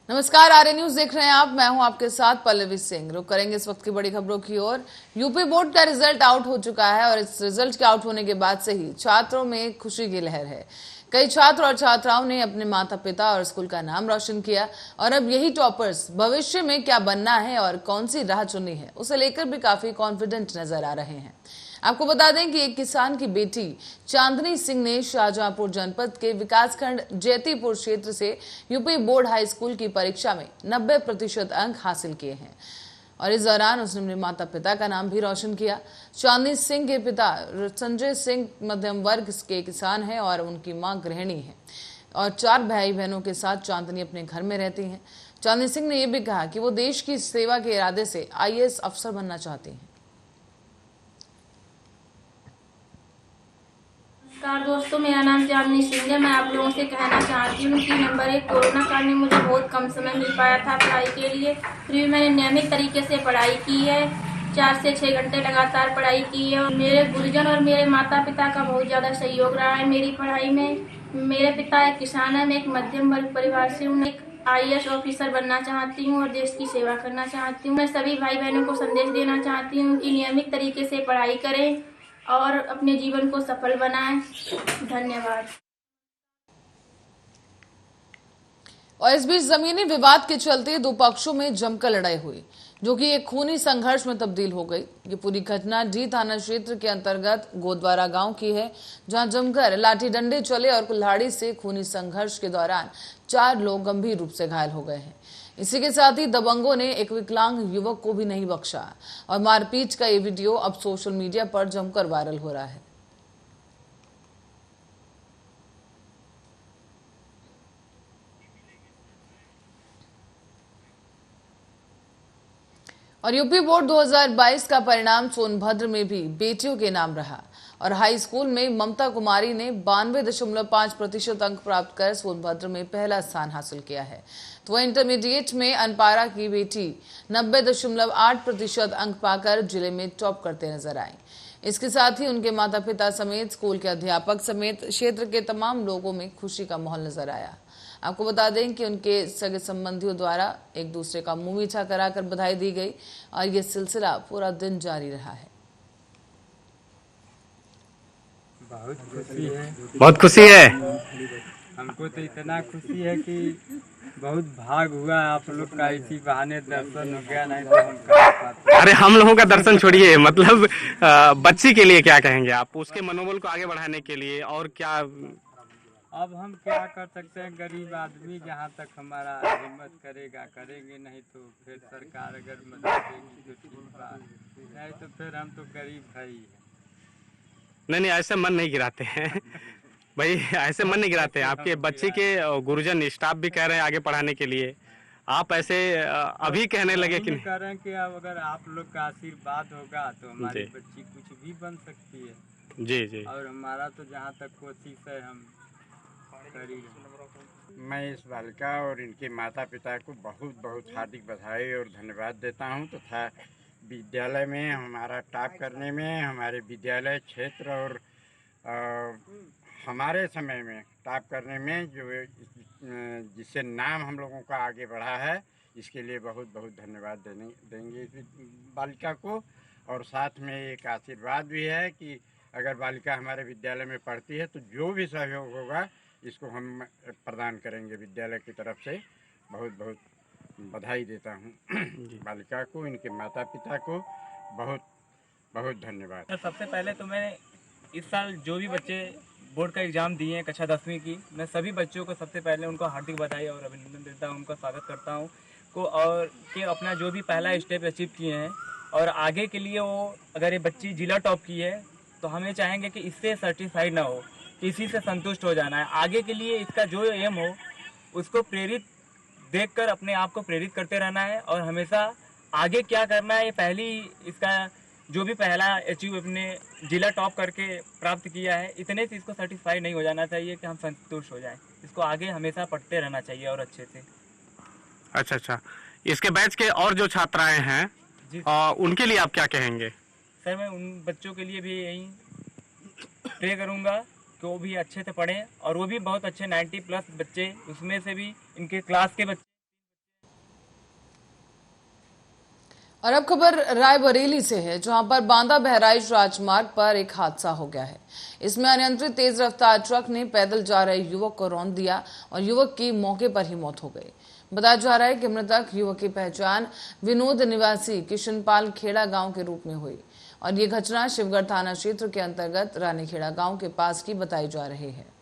नमस्कार, आर्य न्यूज देख रहे हैं आप। मैं हूं आपके साथ पल्लवी सिंह। रुक करेंगे इस वक्त की बड़ी खबरों की ओर। यूपी बोर्ड का रिजल्ट आउट हो चुका है और इस रिजल्ट के आउट होने के बाद से ही छात्रों में खुशी की लहर है। कई छात्र और छात्राओं ने अपने माता पिता और स्कूल का नाम रोशन किया और अब यही टॉपर्स भविष्य में क्या बनना है और कौन सी राह चुनी है उसे लेकर भी काफी कॉन्फिडेंट नजर आ रहे हैं। आपको बता दें कि एक किसान की बेटी चांदनी सिंह ने शाहजहांपुर जनपद के विकासखंड जैतीपुर क्षेत्र से यूपी बोर्ड हाई स्कूल की परीक्षा में 90% अंक हासिल किए हैं और इस दौरान उसने अपने माता पिता का नाम भी रोशन किया। चांदनी सिंह के पिता संजय सिंह मध्यम वर्ग के किसान हैं और उनकी मां गृहिणी है और 4 भाई बहनों के साथ चांदनी अपने घर में रहती हैं। चांदनी सिंह ने यह भी कहा कि वो देश की सेवा के इरादे से आईएएस अफसर बनना चाहती हैं। नमस्कार दोस्तों, मेरा नाम चांदनी सिंह है। मैं आप लोगों से कहना चाहती हूँ कि नंबर 1 कोरोना काल में मुझे बहुत कम समय मिल पाया था पढ़ाई के लिए। फिर भी मैंने नियमित तरीके से पढ़ाई की है। 4 से 6 घंटे लगातार पढ़ाई की है और मेरे गुरुजन और मेरे माता पिता का बहुत ज़्यादा सहयोग रहा है मेरी पढ़ाई में। मेरे पिता एक किसान है, मैं एक मध्यम वर्ग परिवार से हूँ। एक आईएएस ऑफिसर बनना चाहती हूँ और देश की सेवा करना चाहती हूँ। मैं सभी भाई बहनों को संदेश देना चाहती हूँ कि नियमित तरीके से पढ़ाई करें और अपने जीवन को सफल बनाएं। धन्यवाद। और इस बीच जमीनी विवाद के चलते दो पक्षों में जमकर लड़ाई हुई, जो कि एक खूनी संघर्ष में तब्दील हो गई। ये पूरी घटना डी थाना क्षेत्र के अंतर्गत गोदवारा गांव की है, जहां जमकर लाठी डंडे चले और कुल्हाड़ी से खूनी संघर्ष के दौरान 4 लोग गंभीर रूप से घायल हो गए हैं। इसी के साथ ही दबंगों ने एक विकलांग युवक को भी नहीं बख्शा और मारपीट का ये वीडियो अब सोशल मीडिया पर जमकर वायरल हो रहा है। और यूपी बोर्ड 2022 का परिणाम सोनभद्र में भी बेटियों के नाम रहा और हाई स्कूल में ममता कुमारी ने 92.5% अंक प्राप्त कर सोनभद्र में पहला स्थान हासिल किया है। तो वह इंटरमीडिएट में अनपारा की बेटी 90.8% अंक पाकर जिले में टॉप करते नजर आई। इसके साथ ही उनके माता पिता समेत स्कूल के अध्यापक समेत क्षेत्र के तमाम लोगों में खुशी का माहौल नजर आया। आपको बता दें कि उनके सगे संबंधियों द्वारा एक दूसरे का मुंह मीठा कराकर बधाई दी गई और यह सिलसिला पूरा दिन जारी रहा है। बहुत खुशी है। हमको तो इतना खुशी है कि बहुत भाग हुआ आप लोग का, इसी बहाने दर्शन हो गया, नहीं तो हम कर पाते। अरे हम लोगों का दर्शन छोड़िए, मतलब बच्ची के लिए क्या कहेंगे आप, उसके मनोबल को आगे बढ़ाने के लिए और क्या? अब हम क्या कर सकते हैं, गरीब आदमी जहाँ तक हमारा हिम्मत करेगा करेंगे, नहीं तो फिर सरकार अगर मदद देगी तो ठीक बात, नहीं तो फिर हम तो गरीब है ही है। नहीं, ऐसे मन नहीं गिराते हैं भाई, ऐसे मन नहीं गिराते हैं। आपके बच्चे के गुरुजन स्टाफ भी कह रहे हैं आगे पढ़ाने के लिए, आप ऐसे अभी कहने लगे कि कह रहे हैं कि अब अगर आप लोग का आशीर्वाद होगा तो हमारी बच्ची कुछ भी बन सकती है। जी जी। और हमारा तो जहाँ तक कोशिश है हम करेंगे। मैं इस बालिका और इनके माता पिता को बहुत बहुत हार्दिक बधाई और धन्यवाद देता हूं तथा विद्यालय में हमारा टॉप करने में, हमारे विद्यालय क्षेत्र और हमारे समय में टॉप करने में जो जिससे नाम हम लोगों का आगे बढ़ा है, इसके लिए बहुत बहुत धन्यवाद देंगे इस बालिका को। और साथ में एक आशीर्वाद भी है कि अगर बालिका हमारे विद्यालय में पढ़ती है तो जो भी सहयोग होगा इसको हम प्रदान करेंगे विद्यालय की तरफ से। बहुत बहुत बधाई देता हूँ बालिका को, इनके माता पिता को बहुत बहुत धन्यवाद। सबसे पहले तो मैं इस साल जो भी बच्चे बोर्ड का एग्ज़ाम दिए हैं कक्षा 10वीं की, मैं सभी बच्चों को सबसे पहले उनको हार्दिक बधाई और अभिनंदन देता हूँ, उनका स्वागत करता हूँ को, और कि अपना जो भी पहला स्टेप अचीव किए हैं और आगे के लिए वो, अगर ये बच्ची जिला टॉप की है तो हम ये चाहेंगे कि इससे सर्टिफाइड ना हो, किसी से संतुष्ट हो जाना है। आगे के लिए इसका जो एम हो उसको प्रेरित देखकर अपने आप को प्रेरित करते रहना है और हमेशा आगे क्या करना है, ये पहली इसका जो भी पहला अचीव अपने जिला टॉप करके प्राप्त किया है, इतने से इसको सेटिस्फाई नहीं हो जाना चाहिए कि हम संतुष्ट हो जाएं। इसको आगे हमेशा पढ़ते रहना चाहिए और अच्छे से। अच्छा, इसके बैच के और जो छात्राएं हैं उनके लिए आप क्या कहेंगे? सर, मैं उन बच्चों के लिए भी यही प्रे करूँगा कि वो भी अच्छे से पढ़ें और वो भी बहुत अच्छे 90+ बच्चे, उसमें से भी इनके क्लास के बच्चे और अब खबर रायबरेली से है, जहां पर बांदा बहराइच राजमार्ग पर एक हादसा हो गया है। इसमें अनियंत्रित तेज रफ्तार ट्रक ने पैदल जा रहे युवक को रौंद दिया और युवक की मौके पर ही मौत हो गई। बताया जा रहा है कि मृतक युवक की पहचान विनोद निवासी किशनपाल खेड़ा गांव के रूप में हुई और ये घटना शिवगढ़ थाना क्षेत्र के अंतर्गत रानीखेड़ा गांव के पास की बताई जा रही है।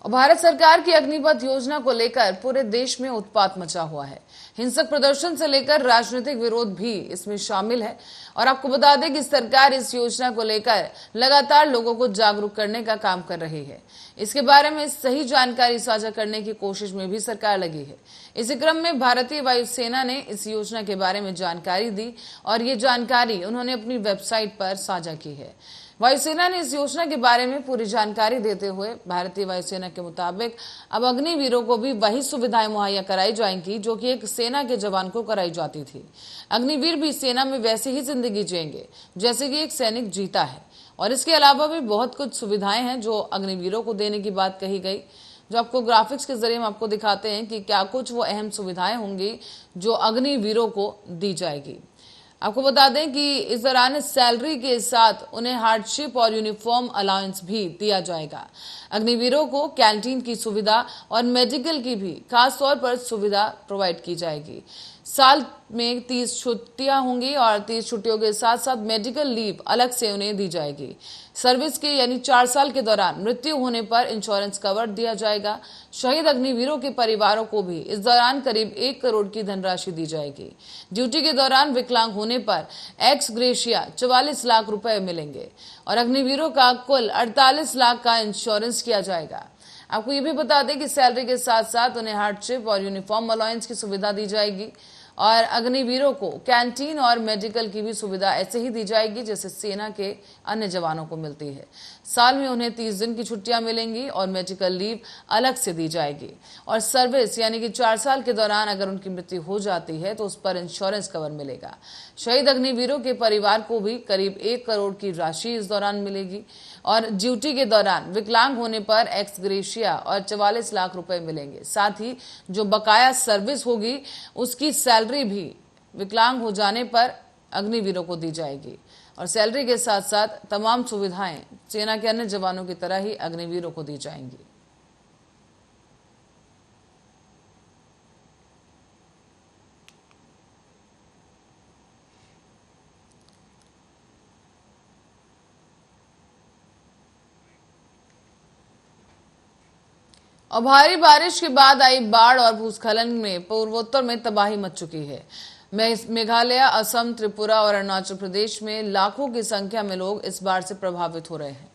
और भारत सरकार की अग्निपथ योजना को लेकर पूरे देश में उत्पात मचा हुआ है। हिंसक प्रदर्शन से लेकर राजनीतिक विरोध भी इसमें शामिल है। और आपको बता दें कि सरकार इस योजना को लेकर लगातार लोगों को जागरूक करने का काम कर रही है। इसके बारे में सही जानकारी साझा करने की कोशिश में भी सरकार लगी है। इसी क्रम में भारतीय वायुसेना ने इस योजना के बारे में जानकारी दी और ये जानकारी उन्होंने अपनी वेबसाइट पर साझा की है। वायुसेना ने इस योजना के बारे में पूरी जानकारी देते हुए भारतीय वायुसेना के मुताबिक अब अग्निवीरों को भी वही सुविधाएं मुहैया कराई जाएंगी जो कि एक सेना के जवान को कराई जाती थी। अग्निवीर भी सेना में वैसे ही जिंदगी जिएंगे जैसे कि एक सैनिक जीता है। और इसके अलावा भी बहुत कुछ सुविधाएं हैं जो अग्निवीरों को देने की बात कही गई, जो आपको ग्राफिक्स के जरिए हम आपको दिखाते हैं कि क्या कुछ वो अहम सुविधाएं होंगी जो अग्निवीरों को दी जाएगी। आपको बता दें कि इस दौरान सैलरी के साथ उन्हें हार्डशिप और यूनिफॉर्म अलाउंस भी दिया जाएगा। अग्निवीरों को कैंटीन की सुविधा और मेडिकल की भी खास तौर पर सुविधा प्रोवाइड की जाएगी। साल में 30 छुट्टियां होंगी और 30 छुट्टियों के साथ साथ मेडिकल लीव अलग से उन्हें दी जाएगी। सर्विस के यानी 4 साल के दौरान मृत्यु होने पर इंश्योरेंस कवर दिया जाएगा। शहीद अग्निवीरों के परिवारों को भी इस दौरान करीब 1 करोड़ की धनराशि दी जाएगी। ड्यूटी के दौरान विकलांग होने पर एक्स ग्रेशिया 44 लाख रुपए मिलेंगे और अग्निवीरों का कुल 48 लाख का इंश्योरेंस किया जाएगा। आपको ये भी बता दें कि सैलरी के साथ साथ उन्हें हार्डशिप और यूनिफॉर्म अलाउंस की सुविधा दी जाएगी और अग्निवीरों को कैंटीन और मेडिकल की भी सुविधा ऐसे ही दी जाएगी जैसे सेना के अन्य जवानों को मिलती है। साल में उन्हें 30 दिन की छुट्टियां मिलेंगी और मेडिकल लीव अलग से दी जाएगी और सर्विस यानी कि 4 साल के दौरान अगर उनकी मृत्यु हो जाती है तो उस पर इंश्योरेंस कवर मिलेगा। शहीद अग्निवीरों के परिवार को भी करीब 1 करोड़ की राशि इस दौरान मिलेगी और ड्यूटी के दौरान विकलांग होने पर एक्स ग्रेशिया और 44 लाख रुपए मिलेंगे। साथ ही जो बकाया सर्विस होगी उसकी सैलरी भी विकलांग हो जाने पर अग्निवीरों को दी जाएगी और सैलरी के साथ साथ तमाम सुविधाएं सेना के अन्य जवानों की तरह ही अग्निवीरों को दी जाएंगी। और भारी बारिश के बाद आई बाढ़ और भूस्खलन में पूर्वोत्तर में तबाही मच चुकी है। मेघालय, असम, त्रिपुरा और अरुणाचल प्रदेश में लाखों की संख्या में लोग इस बाढ़ से प्रभावित हो रहे हैं।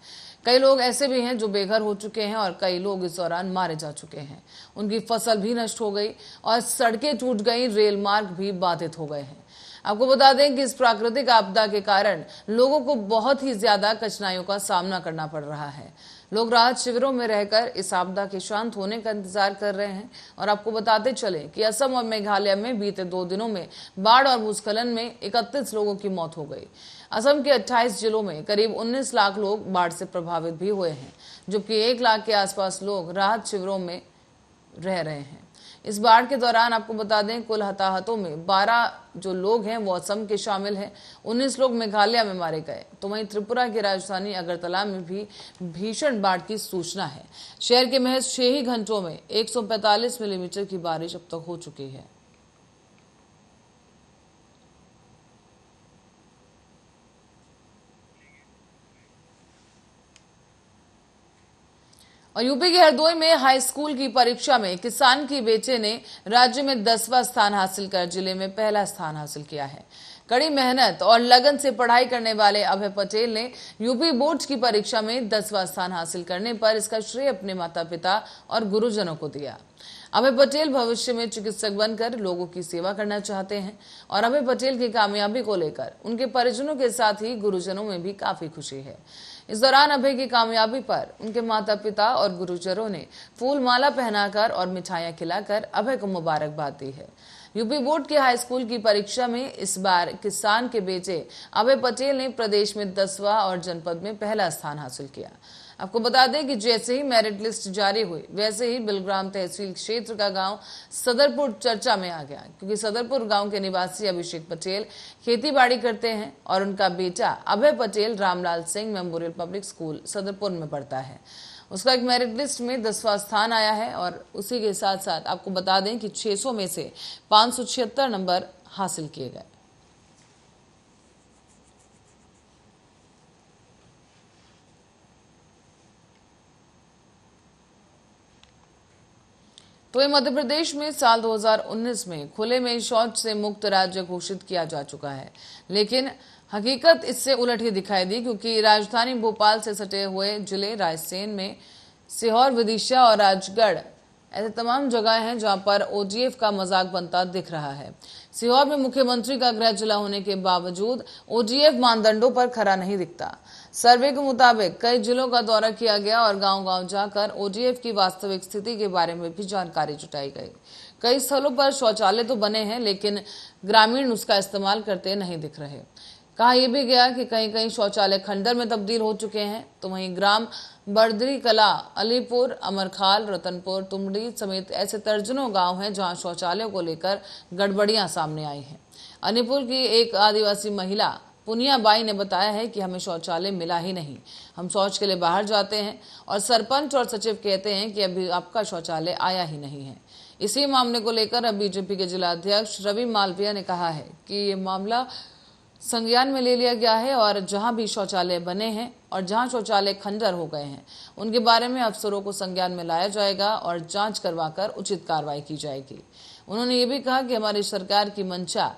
कई लोग ऐसे भी हैं जो बेघर हो चुके हैं और कई लोग इस दौरान मारे जा चुके हैं। उनकी फसल भी नष्ट हो गई और सड़कें टूट गई, रेल मार्ग भी बाधित हो गए हैं। आपको बता दें कि इस प्राकृतिक आपदा के कारण लोगों को बहुत ही ज्यादा कठिनाइयों का सामना करना पड़ रहा है। लोग राहत शिविरों में रहकर इस आपदा के शांत होने का इंतजार कर रहे हैं। और आपको बताते चले कि असम और मेघालय में बीते 2 दिनों में बाढ़ और भूस्खलन में 31 लोगों की मौत हो गई। असम के 28 जिलों में करीब 19 लाख लोग बाढ़ से प्रभावित भी हुए हैं, जबकि 1 लाख के आसपास लोग राहत शिविरों में रह रहे हैं। इस बाढ़ के दौरान आपको बता दें कुल हताहतों में 12 जो लोग हैं वो असम के शामिल हैं, 19 लोग मेघालय में मारे गए। तो वहीं त्रिपुरा की राजधानी अगरतला में भी भीषण बाढ़ की सूचना है। शहर के महज 6 ही घंटों में 145 मिलीमीटर की बारिश अब तक हो चुकी है। और यूपी के हरदोई में हाई स्कूल की परीक्षा में किसान की बेटे ने राज्य में 10वां स्थान हासिल कर जिले में पहला स्थान हासिल किया है। कड़ी मेहनत और लगन से पढ़ाई करने वाले अभय पटेल ने यूपी बोर्ड की परीक्षा में 10वां स्थान हासिल करने पर इसका श्रेय अपने माता पिता और गुरुजनों को दिया। अभय पटेल भविष्य में चिकित्सक बनकर लोगों की सेवा करना चाहते हैं और अभय पटेल की कामयाबी को लेकर उनके परिजनों के साथ ही गुरुजनों में भी काफी खुशी है। इस दौरान अभय की कामयाबी पर उनके माता पिता और गुरुजनों ने फूल माला पहनाकर और मिठाइयां खिलाकर अभय को मुबारकबाद दी है। यूपी बोर्ड की हाई स्कूल की परीक्षा में इस बार किसान के बेटे अभय पटेल ने प्रदेश में 10वां और जनपद में पहला स्थान हासिल किया। आपको बता दें कि जैसे ही मेरिट लिस्ट जारी हुई वैसे ही बिलग्राम तहसील क्षेत्र का गांव सदरपुर चर्चा में आ गया, क्योंकि सदरपुर गांव के निवासी अभिषेक पटेल खेतीबाड़ी करते हैं और उनका बेटा Abhay Patel Ramlal Singh memorial public school Sadarpur में पढ़ता है। उसका एक मेरिट लिस्ट में 10वां स्थान आया है और उसी के साथ साथ आपको बता दें कि 600 में से 576 नंबर हासिल किए गए। तो मध्य प्रदेश में साल 2019 में खुले में शौच से मुक्त राज्य घोषित किया जा चुका है, लेकिन हकीकत इससे उलट ही दिखाई दी, क्योंकि राजधानी भोपाल से सटे हुए जिले रायसेन में सीहोर, विदिशा और राजगढ़ ऐसे तमाम जगह हैं जहां पर ओजीएफ का मजाक बनता दिख रहा है। सीहोर में मुख्यमंत्री का गृह जिला होने के बावजूद ओजीएफ मानदंडों पर खरा नहीं दिखता। सर्वे के मुताबिक कई जिलों का दौरा किया गया और गांव-गांव जाकर ओजीएफ की वास्तविक स्थिति के बारे में भी जानकारी जुटाई गई। कई स्थलों पर शौचालय तो बने हैं, लेकिन ग्रामीण उसका इस्तेमाल करते नहीं दिख रहे। कहा यह भी गया कि कहीं कहीं शौचालय खंडर में तब्दील हो चुके हैं, तो वहीं ग्राम बर्दरी कला, अलीपुर, अमरखाल, रतनपुर, तुमड़ी समेत ऐसे दर्जनों गांव हैं जहां शौचालयों को लेकर गड़बड़ियां सामने आई हैं। अलीपुर की एक आदिवासी महिला पुनिया बाई ने बताया है कि हमें शौचालय मिला ही नहीं, हम शौच के लिए बाहर जाते हैं और सरपंच और सचिव कहते हैं कि अभी आपका शौचालय आया ही नहीं है। इसी मामले को लेकर अब बीजेपी के जिला अध्यक्ष रवि मालविया ने कहा है कि ये मामला संज्ञान में ले लिया गया है और जहां भी शौचालय बने हैं और जहां शौचालय खंडर हो गए हैं उनके बारे में अफसरों को संज्ञान में लाया जाएगा और जांच करवाकर उचित कार्रवाई की जाएगी। उन्होंने ये भी कहा कि हमारी सरकार की मंशा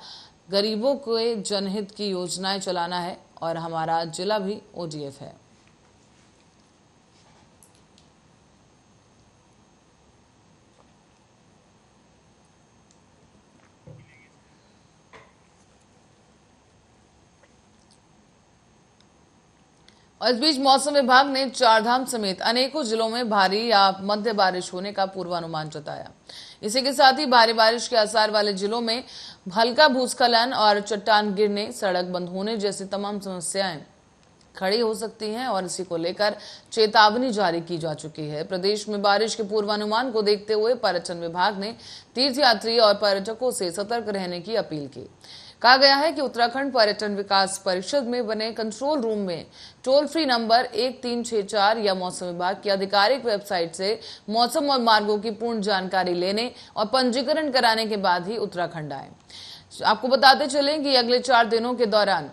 गरीबों के जनहित की योजनाएं चलाना है और हमारा जिला भी ओजीएफ है। और इस बीच मौसम विभाग ने चारधाम समेत अनेकों जिलों में भारी या मध्य बारिश होने का पूर्वानुमान जताया। इसी के साथ ही भारी बारिश के आसार वाले जिलों में हल्का भूस्खलन और चट्टान गिरने, सड़क बंद होने जैसी तमाम समस्याएं खड़ी हो सकती हैं और इसी को लेकर चेतावनी जारी की जा चुकी है। प्रदेश में बारिश के पूर्वानुमान को देखते हुए पर्यटन विभाग ने तीर्थयात्री और पर्यटकों से सतर्क रहने की अपील की। कहा गया है कि उत्तराखंड पर्यटन विकास परिषद में बने कंट्रोल रूम में टोल फ्री नंबर 1364 या मौसम विभाग की आधिकारिक वेबसाइट से मौसम और मार्गों की पूर्ण जानकारी लेने और पंजीकरण कराने के बाद ही उत्तराखंड आए। आपको बताते चलें कि अगले 4 दिनों के दौरान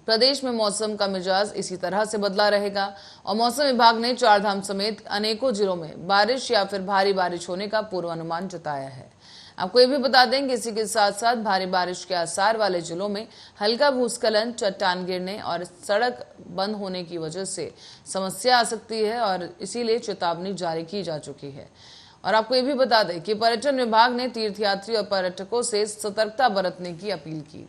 प्रदेश में मौसम का मिजाज इसी तरह से बदला रहेगा और मौसम विभाग ने चारधाम समेत अनेकों जिलों में बारिश या फिर भारी बारिश होने का पूर्वानुमान जताया है। आपको ये भी बता दें कि इसी के साथ साथ भारी बारिश के आसार वाले जिलों में हल्का भूस्खलन, चट्टान गिरने और सड़क बंद होने की वजह से समस्या आ सकती है और इसीलिए चेतावनी जारी की जा चुकी है। और आपको ये भी बता दें कि पर्यटन विभाग ने तीर्थयात्री और पर्यटकों से सतर्कता बरतने की अपील की।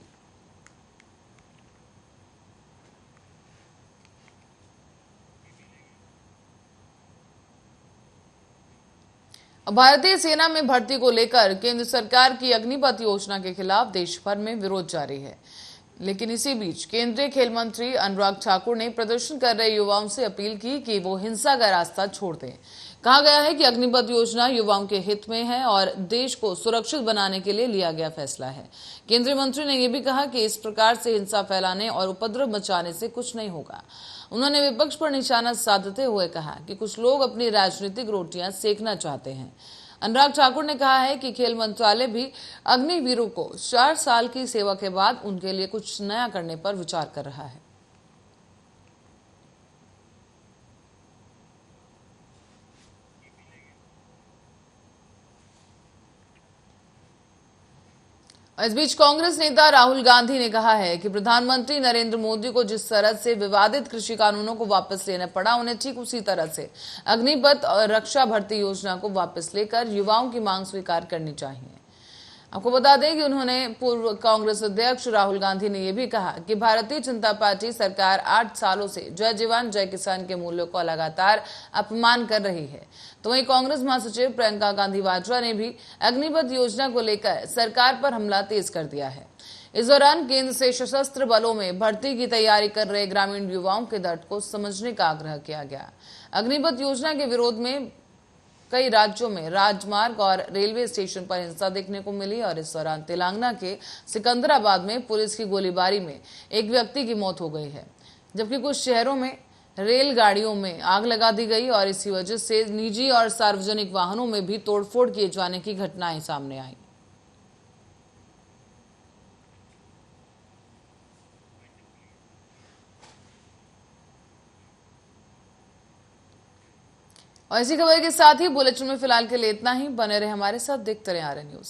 भारतीय सेना में भर्ती को लेकर केंद्र सरकार की अग्निपथ योजना के खिलाफ देश भर में विरोध जारी है, लेकिन इसी बीच केंद्रीय खेल मंत्री अनुराग ठाकुर ने प्रदर्शन कर रहे युवाओं से अपील की कि वो हिंसा का रास्ता छोड़ दें। कहा गया है कि अग्निपथ योजना युवाओं के हित में है और देश को सुरक्षित बनाने के लिए लिया गया फैसला है। केंद्रीय मंत्री ने यह भी कहा कि इस प्रकार से हिंसा फैलाने और उपद्रव मचाने से कुछ नहीं होगा। उन्होंने विपक्ष पर निशाना साधते हुए कहा कि कुछ लोग अपनी राजनीतिक रोटियां सेकना चाहते हैं। अनुराग ठाकुर ने कहा है कि खेल मंत्रालय भी अग्निवीरों को 4 साल की सेवा के बाद उनके लिए कुछ नया करने पर विचार कर रहा है। इस बीच कांग्रेस नेता राहुल गांधी ने कहा है कि प्रधानमंत्री नरेंद्र मोदी को जिस तरह से विवादित कृषि कानूनों को वापस लेना पड़ा, उन्हें ठीक उसी तरह से अग्निपथ और रक्षा भर्ती योजना को वापस लेकर युवाओं की मांग स्वीकार करनी चाहिए। आपको बता दें कि उन्होंने पूर्व कांग्रेस अध्यक्ष राहुल गांधी ने यह भी कहा कि भारतीय जनता पार्टी सरकार 8 सालों से जय जवान जय किसान के मूल्यों का लगातार अपमान कर रही है। तो वहीं कांग्रेस महासचिव प्रियंका गांधी वाड्रा ने भी अग्निपथ योजना को लेकर सरकार पर हमला तेज कर दिया है। इस दौरान केंद्र से सशस्त्र बलों में भर्ती की तैयारी कर रहे ग्रामीण युवाओं के दर्द को समझने का आग्रह किया गया। अग्निपथ योजना के विरोध में कई राज्यों में राजमार्ग और रेलवे स्टेशन पर हिंसा देखने को मिली और इस दौरान तेलंगाना के सिकंदराबाद में पुलिस की गोलीबारी में एक व्यक्ति की मौत हो गई है, जबकि कुछ शहरों में रेलगाड़ियों में आग लगा दी गई और इसी वजह से निजी और सार्वजनिक वाहनों में भी तोड़फोड़ किए जाने की घटनाएं सामने आई। और इसी खबर के साथ ही बुलेटिन में फिलहाल के लिए इतना ही। बने रहे हमारे साथ, देखते रहे आरएन न्यूज।